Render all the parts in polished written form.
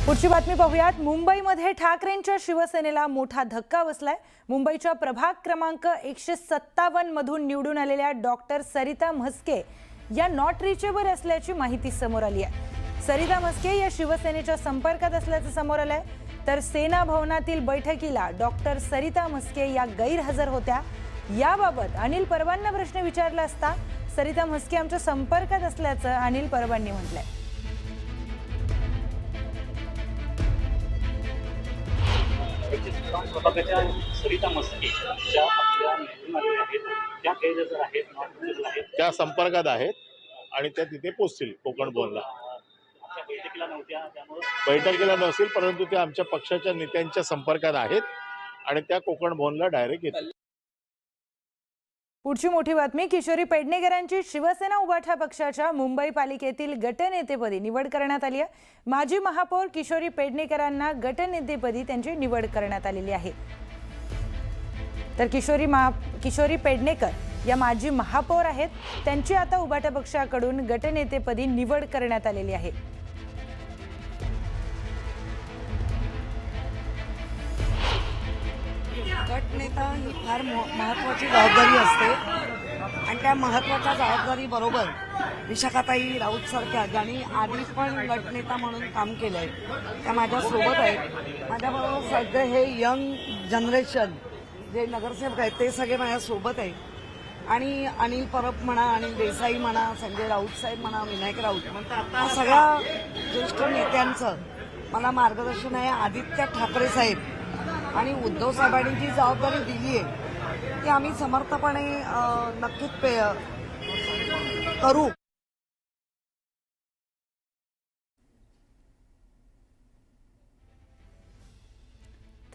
पुढची बातमी पाहूयात। मुंबईमध्ये ठाकरेंच्या शिवसेनेला मोठा धक्का बसलाय। मुंबईच्या प्रभाग क्रमांक 157 मधून निवडून आलेल्या डॉक्टर सरिता म्हस्के या नॉट रिचेबल असल्याची माहिती समोर आली आहे। सरिता म्हस्के या शिवसेनेच्या संपर्कात असल्याचं समोर आलंय। तर सेना भवनातील बैठकीला डॉक्टर सरिता म्हस्के या गैरहजर होत्या। याबाबत अनिल परबांना प्रश्न विचारला असता सरिता म्हस्के आमच्या संपर्कात असल्याचं अनिल परबांनी म्हटलंय। सरिता म्हस्के ज्या आपल्या निवडून आहेत त्या गैरहजर आहेत, त्या संपर्कात आहेत आणि त्या तिथे पोहोचतील कोकण भवनला। बैठकीला नव्हत्या, त्यामुळे बैठकीला नसेल, परंतु त्या आमच्या पक्षाच्या नेत्यांच्या संपर्कात आहेत आणि त्या कोकण भवनला डायरेक्ट येतील। पुढची मोठी बातमी। किशोरी पेडणेकरांची शिवसेना उभाठा पक्षाच्या मुंबई पालिकेतील गटनेतेपदी निवड करण्यात आली आहे। माजी महापौर किशोरी पेडणेकरांना गटनेतेपदी त्यांची निवड करण्यात आलेली आहे। तर किशोरी पेडणेकर या माजी महापौर आहेत। त्यांची आता उभाठा पक्षाकडून गटनेतेपदी निवड करण्यात आलेली आहे। गटनेता ही फार महत्त्वाची जबाबदारी असते आणि त्या महत्त्वाच्या जबाबदारीबरोबर विशाखाताई राऊत सारख्या ज्यांनी आधी पण गटनेता म्हणून काम केलं आहे त्या माझ्यासोबत आहेत। माझ्याबरोबर सगळे हे यंग जनरेशन जे नगरसेवक आहेत ते सगळे माझ्यासोबत आहेत आणि अनिल परब म्हणा, अनिल देसाई म्हणा, संजय राऊत साहेब म्हणा, विनायक राऊत या सगळ्या ज्येष्ठ नेत्यांचं मला मार्गदर्शन आहे। आदित्य ठाकरे साहेब आणि उद्धव साहेबांनी जी जबाबदारी दिली आहे ती आम्ही समर्थपणे नक्कीच करू।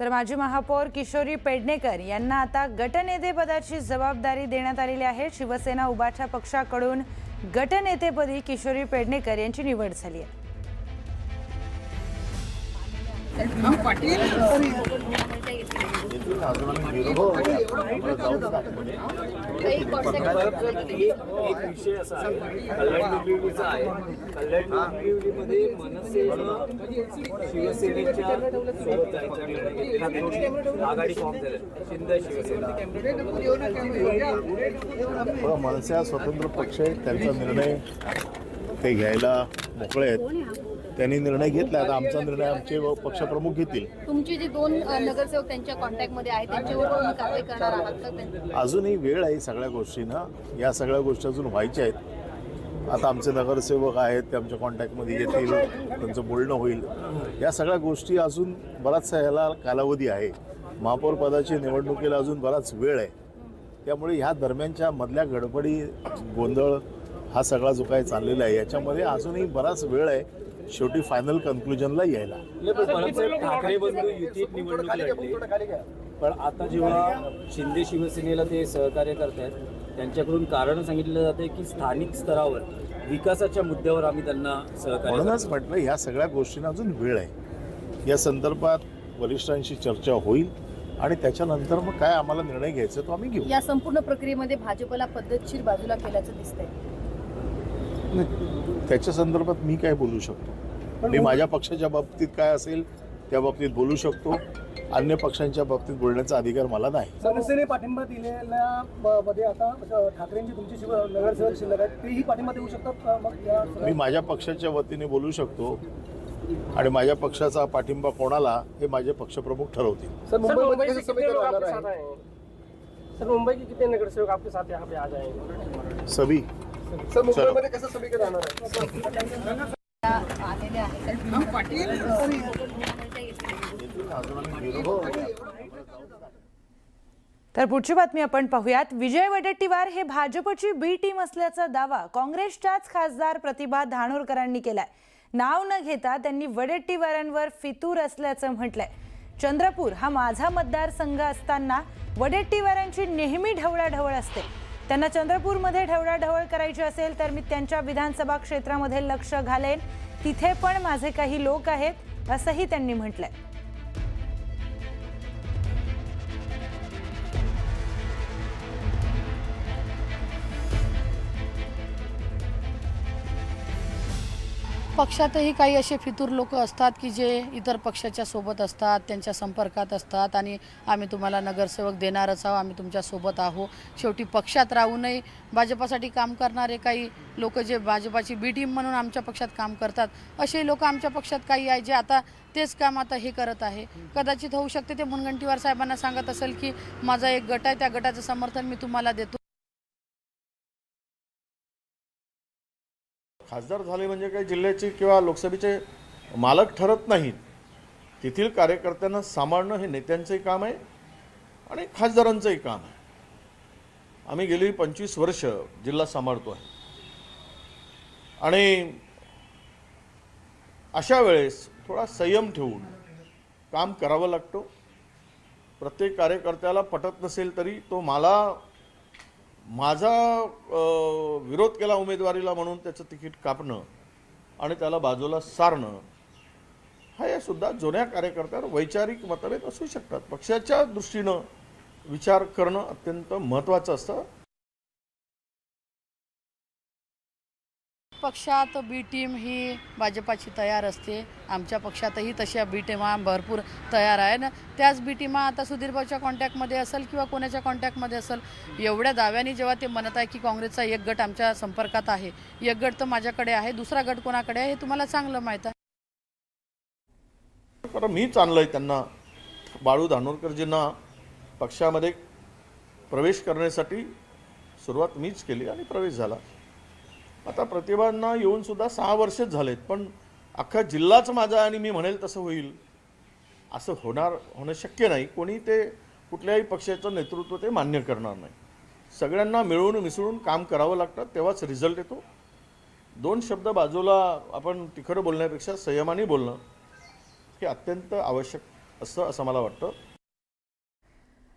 तर माजी महापौर किशोरी पेडणेकर यांना आता गटनेतेपदाची जबाबदारी देण्यात आलेली आहे। शिवसेना उभाठा पक्षाकडून गटनेतेपदी किशोरी पेडणेकर यांची निवड झाली आहे। एक विषय असा आहे कल्याण डोंबिवलीचा आहे। कल्याण डोंबिवलीमध्ये मनसेनं शिवसेनेच्या सोबत जायचा निर्णय घेतला, त्यांची आघाडी फॉर्म झाली शिंदे शिवसेना। मनसे स्वतंत्र पक्ष आहे, त्यांचा निर्णय ते घ्यायला मोकळे आहेत। त्यांनी निर्णय घेतला, आता आमचा निर्णय आमचे पक्षप्रमुख घेतील। तुमचे जे दोन नगरसेवक त्यांच्या कॉन्टॅक्ट मध्ये आहेत त्यांच्यावर तुम्ही कारवाई करणार आहात का? अजूनही वेळ आहे सगळ्या गोष्टींना, या सगळ्या गोष्टी अजून व्हायच्या आहेत। आता आमचे नगरसेवक आहेत ते आमच्या कॉन्टॅक्टमध्ये येतील, त्यांचं बोलणं होईल। या सगळ्या गोष्टी अजून बराचसा याला कालावधी आहे। महापौर पदाची निवडणुकीला अजून बराच वेळ आहे, त्यामुळे ह्या दरम्यानच्या मधल्या गडबडी गोंधळ हा सगळा जो काही चाललेला आहे याच्यामध्ये अजूनही बराच वेळ आहे शेवटी फायनल कन्क्लुजनला यायला। ठाकरे बंधू युतीत निवडणूक लढले, पण आता जेव्हा शिंदे शिवसेनेला ते सहकार्य करतायत त्यांच्याकडून कारण सांगितलं जाते की स्थानिक स्तरावर विकासाच्या मुद्द्यावर आम्ही त्यांना सहकार्य। म्हणूनच म्हटलं ह्या सगळ्या गोष्टींना अजून वेळ आहे। या संदर्भात वरिष्ठांशी चर्चा होईल आणि त्याच्यानंतर मग काय आम्हाला निर्णय घ्यायचा तो आम्ही घेऊ। या संपूर्ण प्रक्रियेमध्ये भाजपला पद्धतशीर बाजूला केल्याचं दिसतंय। त्याच्या संदर्भात मी काय बोलू शकतो? मी माझ्या पक्षाच्या बाबतीत काय असेल त्या बाबतीत बोलू शकतो, अन्य पक्षांच्या बाबतीत बोलण्याचा अधिकार मला नाही। मनसेने पाठिंबा दिलेल्या मध्ये आता ठाकरेंची तुमची नगरसेवक शिल्लक आहेत, तेही पाठिंबा देऊ शकतात मग? मी माझ्या पक्षाच्या वतीने बोलू शकतो आणि माझ्या पक्षाचा पाठिंबा कोणाला हे माझे पक्षप्रमुख ठरवतील। सर मुंबई के कितने नगरसेवक आपके साथ यहाँ पे आ जाएंगे? सभी सर मुंबई मध्ये कसं सभीकडे राहणार आहे? तर पुढची बातमी आपण पाहूयात। विजय वडेट्टीवार हे भाजपची बी टीम असल्याचा दावा काँग्रेसच्याच खासदार प्रतिभा धानोरकरांनी केलाय। नाव न घेता त्यांनी वडेट्टीवारांवर फितूर असल्याचं म्हटलंय। चंद्रपूर हा माझा मतदारसंघ असताना वडेट्टीवारांची नेहमी ढवळाढवळ असते। त्यांना चंद्रपूरमध्ये ढवळाढवळ करायची असेल तर मी त्यांच्या विधानसभा क्षेत्रामध्ये लक्ष घालेन, तिथे पण माझे काही लोक आहेत असंही त्यांनी म्हटलंय। पक्षातही काही असे फितूर लोक असतात की जे इतर पक्षाच्या सोबत असतात, त्यांच्या संपर्कात असतात आणि आम्ही तुम्हाला नगरसेवक देणारच आहोत, आम्ही तुमच्या सोबत आहोत. शेवटी पक्षात राहूनही भाजपासाठी काम करणारे काही लोक जे भाजपाची बी टीम म्हणून आमच्या पक्षात काम करतात, असे लोक आमच्या पक्षात काही आहे जे आता तेच काम आता हे करत आहे. कदाचित होऊ शकते ते मुनगंटीवार साहेबांना सांगत असेल की माझा एक गट आहे, त्या गटाचं समर्थन मी तुम्हाला देतो. खासदार झाले म्हणजे काही जिल्ह्याचे किंवा लोकसभेचे मालक ठरत नाहीत. तेथील कार्यकर्त्यांना सांभाळणं हे नेत्यांचंही काम आहे आणि खासदारांचंही काम आहे. आम्ही गेली 25 वर्ष जिल्हा सांभाळतो आहे आणि अशा वेळेस थोडा संयम ठेवून काम करावं लागतं. प्रत्येक कार्यकर्त्याला पटत नसेल तरी तो माझा विरोध केला उमेदवारीला म्हणून त्याचं तिकीट कापणं आणि त्याला बाजूला सारणं हे सुद्धा जुन्या कार्यकर्त्यावर वैचारिक मतभेद असू शकतात. पक्षाच्या दृष्टीनं विचार करणं अत्यंत महत्त्वाचं असतं. पक्षात बी टीम ही भाजपाची तयार असते. आमच्या पक्षातही तशा बी टीमा भरपूर तयार आहे ना. त्याच बी टीमा आता सुधीरभाऊच्या कॉन्टॅक्टमध्ये असेल किंवा कोणाच्या कॉन्टॅक्टमध्ये असेल. एवढ्या दाव्याने जेव्हा ते म्हणत आहे की काँग्रेसचा एक गट आमच्या संपर्कात आहे, एक गट तर माझ्याकडे आहे, दुसरा गट कोणाकडे आहे हे तुम्हाला चांगलं माहीत आहे. कारण मीच आणलंय त्यांना, बाळू धानोरकरजींना पक्षामध्ये प्रवेश करण्यासाठी सुरुवात मीच केली आणि प्रवेश झाला. आता प्रतिभांना येऊन सुद्धा 6 वर्षच झालेत, पण अख्खा जिल्हाच माझा आहे आणि मी म्हणेल तसं होईल असं होणं शक्य नाही. कोणी ते कुठल्याही पक्षाचं नेतृत्व ते मान्य करणार नाही. सगळ्यांना मिळून मिसळून काम करावं लागतं, तेव्हाच रिझल्ट येतो. 2 शब्द बाजूला आपण तिखट बोलण्यापेक्षा संयमाने बोलणं हे अत्यंत आवश्यक असं मला वाटतं.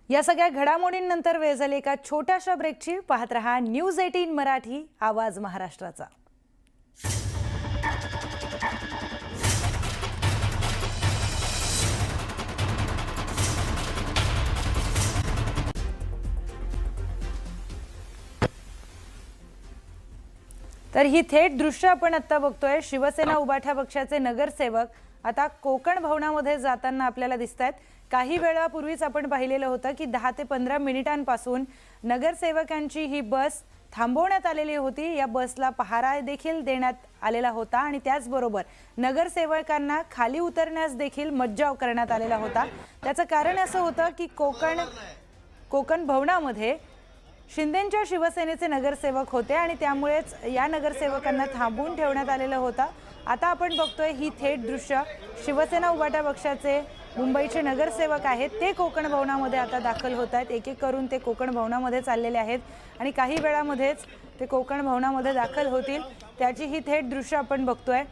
या सगळ्या घडामोडींनंतर वेळ झाली एका छोट्याशा ब्रेकची. पाहत रहा न्यूज 18 मराठी, आवाज महाराष्ट्राचा. तर ही थेट दृश्य आपण आता बघतोय. शिवसेना उभाठा पक्षाचे नगरसेवक आता कोकण भवनामध्ये जाताना आपल्याला दिसतात. काही वेळापूर्वीच आपण पाहिलेलं होतं की 10 ते 15 मिनिटांपासून नगरसेवकांची ही बस थांबवण्यात आलेली होती. या बसला पहारा देखील देण्यात आलेला होता आणि त्याचबरोबर नगरसेवकांना खाली उतरण्यास देखील मज्जाव करण्यात आलेला होता. त्याचं कारण असं होतं की कोकण भवनामध्ये शिंदेंच्या शिवसेनेचे नगरसेवक होते आणि त्यामुळेच या नगरसेवकांना थांबवून ठेवण्यात आलेलं होतं. आता आपण बघतोय ही थेट दृश्य. शिवसेना उभाटा पक्षाचे मुंबईचे नगरसेवक आहेत, ते कोकण भवनामध्ये आता दाखल होत आहेत. एक एक करून ते कोकण भवनामध्ये चाललेले आहेत आणि काही वेळामध्येच ते कोकण भवनामध्ये दाखल होतील. त्याची ही थेट दृश्य आपण बघतोय.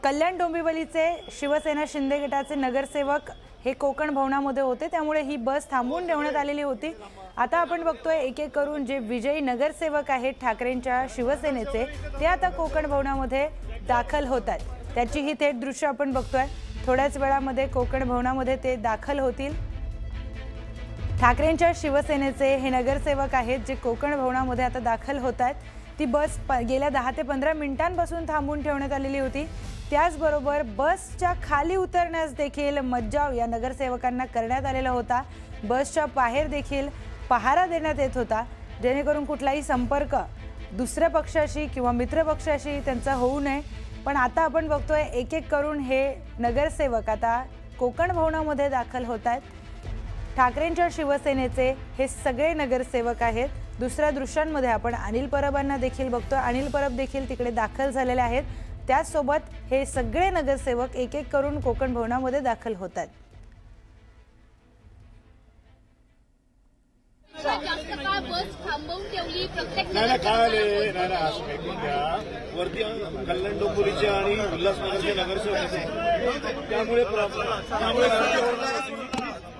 कल्याण डोंबिवलीचे शिवसेना शिंदे गटाचे नगरसेवक हे कोकण भवनामध्ये होते, त्यामुळे ही बस थांबवून ठेवण्यात आलेली होती. आता आपण बघतोय एक एक करून जे विजयी नगरसेवक आहेत ठाकरेंच्या शिवसेनेचे, ते आता कोकण भवनामध्ये दाखल होत आहेत. त्याची ही थेट दृश्य आपण बघतोय. थोड्याच वेळामध्ये कोकण भवनामध्ये ते दाखल होतील. ठाकरेंच्या शिवसेनेचे हे नगरसेवक आहेत जे कोकण भवनामध्ये आता दाखल होत आहेत. ती बस गेल्या 10 ते 15 मिनिटांपासून थांबवून ठेवण्यात आलेली होती. त्याचबरोबर बसच्या खाली उतरण्यास देखील मज्जाव या नगरसेवकांना करण्यात आलेला होता. बसच्या बाहेर देखील पहारा देण्यात येत होता, जेणेकरून कुठलाही संपर्क दुसऱ्या पक्षाशी किंवा मित्र पक्षाशी त्यांचा होऊ नये. पण आता आपण बघतोय एक एक करून हे नगरसेवक आता कोकण भवनामध्ये दाखल होत आहेत. ठाकरेंच्या शिवसेनेचे हे सगळे नगरसेवक आहेत. दुसऱ्या दृश्यांमध्ये आपण अनिल परबांना देखील बघतोय. अनिल परब देखील तिकडे दाखल झालेले आहेत. त्याचसोबत हे सगळे नगरसेवक एक एक करून कोकण भवनामध्ये दाखल होत आहेत. जास्त काळ बस थांबवून ठेवली प्रत्येक नाही काय वरती कल्याण डोंबिवलीचे आणि उल्हासनगरचे नगरसेवक त्यामुळे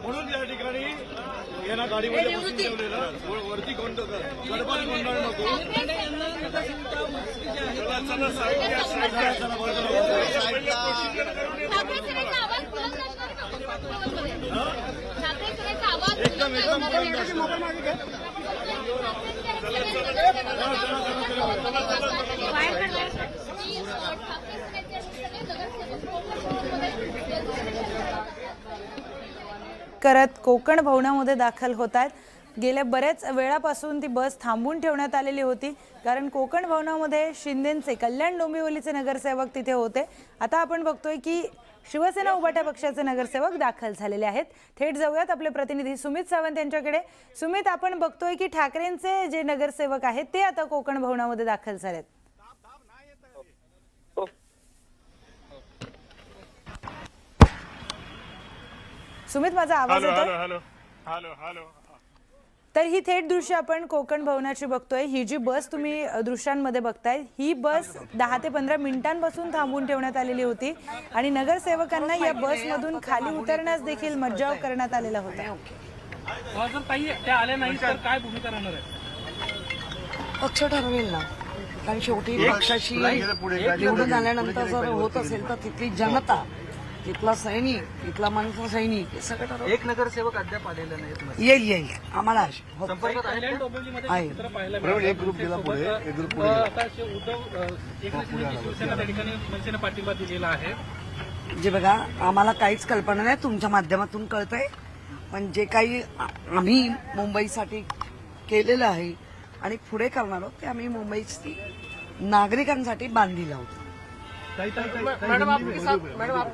म्हणून या ठिकाणी यांना गाडीमध्ये बसून ठेवलेलं वरती गडबड गोंधळ नको. एकदम करत कोकण भवनामध्ये दाखल होत आहेत। गेल्या बऱ्याच वेळापासून ती बस थांबून ठेवण्यात आलेली होती, कारण कोकण भवनामध्ये शिंदेंचे कल्याण डोंबिवलीचे नगरसेवक तिथे होते। आता आपण बघतोय की शिवसेना उभाटा पक्षाचे नगरसेवक दाखल झालेले आहेत। थेट जाऊयात आपले प्रतिनिधी सुमित सावंत यांच्याकडे। सुमित, आपण बघतोय की ठाकरेंचे जे नगरसेवक आहेत ते आता कोकण भवनामध्ये दाखल झालेत। सुमित, माझा आवाज येतोय? तर ही थेट दृश्य आपण कोकण भवनाची बघतोय। ही जी बस तुम्ही दृश्यांमध्ये बघताय, ही बस 10 ते 15 मिनिटांपासून थांबून ठेवण्यात आलेली होती आणि नगरसेवकांना या बसमधून खाली उतरण्यास देखील मज्जाव करण्यात आलेला होता। पक्ष ठरवेल ना, कारण शेवटी पक्षाशी निवडून आल्यानंतर जर होत असेल तर तिथली जनता, तिथला सैनिक, तिथला माणसा सैनिक हे सगळं ठरवलं। एक नगरसेवक अद्याप आलेला नाही। येईल आम्हाला आहे। एक ग्रुप गेला पुढे, एक ग्रुप पुढे शिवसेना पाठिंबा दिलेला आहे। जे बघा, आम्हाला काहीच कल्पना नाही, तुमच्या माध्यमातून कळतंय, पण जे काही आम्ही मुंबईसाठी केलेलं आहे आणि पुढे करणार आहोत ते आम्ही मुंबईची नागरिकांसाठी बांधील आहोत। मैडम आपके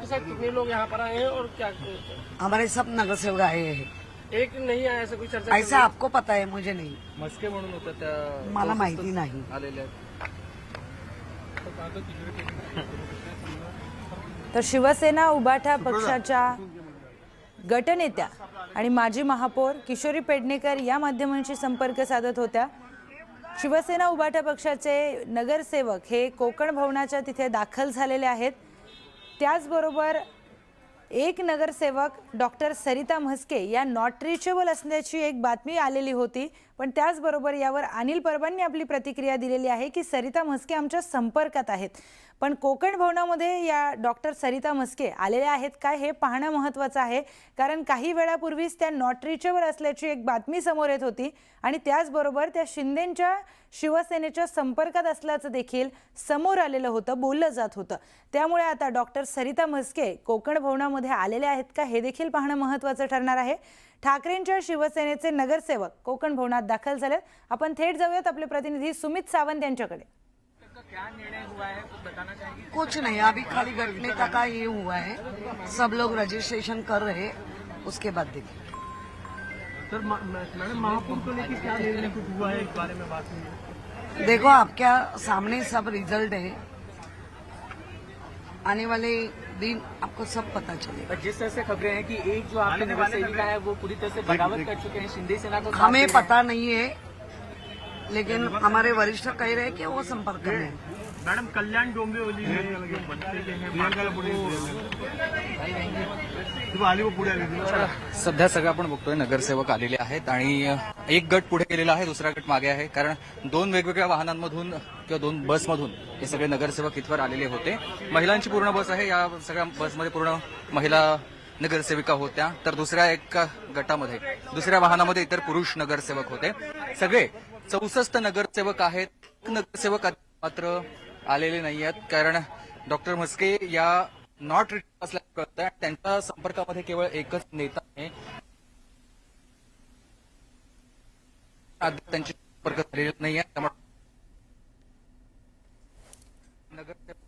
साथ कितने लोग यहाँ पर आए हैं और क्या? हमारे सब नगरसेवक आए हैं। एक नहीं आया, ऐसा कोई चर्चा? ऐसा आपको पता है, मुझे नहीं, मस्के म्हणून होतं त्या मला माहिती नाही। आलेल्या। तर शिवसेना उभाटा पक्षाच्या गटनेत्या आणि माजी महापौर किशोरी पेडणेकर या माध्यमांशी संपर्क साधत होत्या। शिवसेना उभाटा पक्षाचे नगरसेवक हे कोकण भवनाच्या तिथे दाखल झालेले आहेत। त्याचबरोबर एक नगरसेवक डॉक्टर सरिता म्हस्के या नॉट रिचेबल असल्याची एक बातमी आलेली होती, पण त्याचबरोबर यावर अनिल परबांनी आपली प्रतिक्रिया दिलेली आहे की सरिता म्हस्के आमच्या संपर्कात आहेत। पण कोकण भवनामध्ये या डॉक्टर सरिता म्हस्के आलेल्या आहेत काय हे पाहणं महत्त्वाचं आहे, कारण काही वेळापूर्वीच त्या नॉट रिचेबल असल्याची एक बातमी समोर येत होती आणि त्याचबरोबर त्या शिंदेंच्या शिवसेनेच्या संपर्कात असल्याचं देखील समोर आलेलं होतं, बोललं जात होतं। त्यामुळे आता डॉक्टर सरिता म्हस्के कोकण भवनामध्ये आलेले आहेत का हे देखील पाहणं महत्त्वाचं ठरणार आहे। ठाकरेंच्या शिवसेनेचे नगरसेवक कोकण भवनात दाखल झालेत। आपण थेट जाऊयात आपले प्रतिनिधी सुमित सावंत यांच्याकडे। कुछ नहीं, अभी खाली गठनेता का ये हुआ है, सब लोग रजिस्ट्रेशन कर रहे हैं, उसके बाद देखिए। सर मैडम, महापौर को लेकर क्या निर्णय कुछ हुआ है, इस बारे में बात हुई है? देखो, आपके सामने सब रिजल्ट है, आने वाले दिन आपको सब पता चलेगा। जिस तरह से खबरें हैं कि एक जो आपके नगर सेविका है वो पूरी तरह से बगावत कर चुके हैं शिंदे सेना को, हमें पता नहीं है, लेकिन हमारे वरिष्ठ कह रहे हैं कि वो संपर्क में है। मैडम, कल्याण डोंबिवली सध्या सगळं आपण बघतोय नगरसेवक आलेले आहेत आणि एक गट पुढे गेलेला आहे, दुसरा गट मागे आहे, कारण दोन वेगवेगळ्या वाहनांमधून किंवा दोन बसमधून हे सगळे नगरसेवक इथवर आलेले होते। महिलांची पूर्ण बस आहे, या सगळ्या बसमध्ये पूर्ण महिला नगरसेविका होत्या, तर दुसऱ्या एका गटामध्ये दुसऱ्या वाहनामध्ये इतर पुरुष नगरसेवक होते। सगळे 64 नगरसेवक आहेत। नगरसेवक मात्र आलेले नाही आहेत, कारण डॉक्टर म्हस्के या नॉट रिटर्न असल्याचं कळतं। त्यांच्या संपर्कामध्ये केवळ एकच नेता आहे, त्यांचे संपर्क झालेले नाही आहे, त्यामुळे नगरसेवक